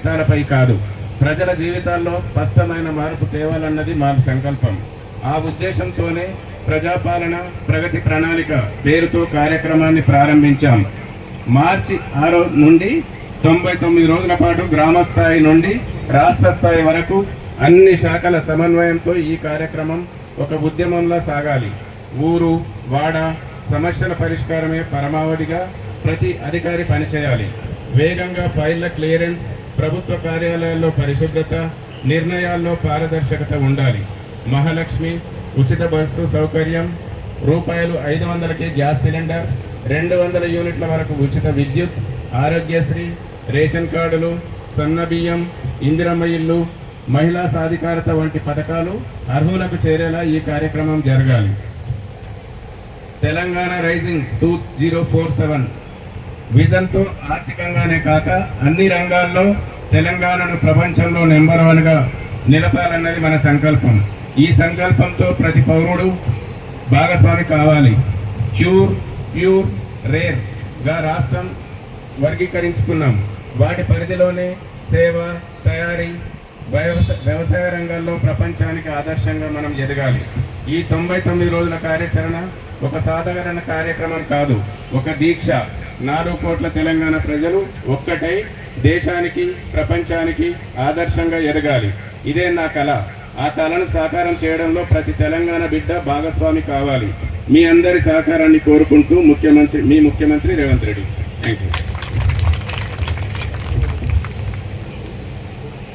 కాగితాలపై కాదు, ప్రజల జీవితాల్లో స్పష్టమైన మార్పు తేవాలన్నది మా సంకల్పం. ఆ ఉద్దేశంతోనే ప్రజాపాలన ప్రగతి ప్రణాళిక పేరుతో కార్యక్రమాన్ని ప్రారంభించాం. మార్చి 6 నుండి 99 రోజుల పాటు గ్రామ స్థాయి నుండి రాష్ట్ర స్థాయి వరకు అన్ని శాఖల సమన్వయంతో ఈ కార్యక్రమం ఒక ఉద్యమంలా సాగాలి. ఊరు వాడ సమస్యల పరిష్కారమే పరమావధిగా ప్రతి అధికారి పనిచేయాలి. వేగంగా ఫైళ్ల క్లియరెన్స్, ప్రభుత్వ కార్యాలయాల్లో పరిశుభ్రత, నిర్ణయాల్లో పారదర్శకత ఉండాలి. మహాలక్ష్మి, ఉచిత బస్సు సౌకర్యం, ₹500కి గ్యాస్ సిలిండర్, 200 యూనిట్ల వరకు ఉచిత విద్యుత్, ఆరోగ్యశ్రీ, రేషన్ కార్డులు, సన్న బియ్యం, ఇందిరమ్మ ఇల్లు, మహిళా సాధికారత వంటి పథకాలు అర్హులకు చేరేలా ఈ కార్యక్రమం జరగాలి. తెలంగాణ రైజింగ్ 2047 విజన్తో ఆర్థికంగానే కాక అన్ని రంగాల్లో తెలంగాణను ప్రపంచంలో నెంబర్ 1గా నిలపాలన్నది మన సంకల్పం. ఈ సంకల్పంతో ప్రతి పౌరుడు భాగస్వామి కావాలి. ప్యూర్, రేర్గా రాష్ట్రం వర్గీకరించుకున్నాం. వాటి పరిధిలోనే సేవ, తయారీ, వ్యవసాయ రంగాల్లో ప్రపంచానికి ఆదర్శంగా మనం ఎదగాలి. ఈ 99 రోజుల కార్యాచరణ ఒక సాధారణ కార్యక్రమం కాదు, ఒక దీక్ష. 4 కోట్ల తెలంగాణ ప్రజలు ఒక్కటై దేశానికి, ప్రపంచానికి ఆదర్శంగా ఎదగాలి. ఇదే నా కళ. ఆ కళను సాకారం చేయడంలో ప్రతి తెలంగాణ బిడ్డ భాగస్వామి కావాలి. మీ అందరి సహకారాన్ని కోరుకుంటూ మీ ముఖ్యమంత్రి రేవంత్ రెడ్డి. Thank you.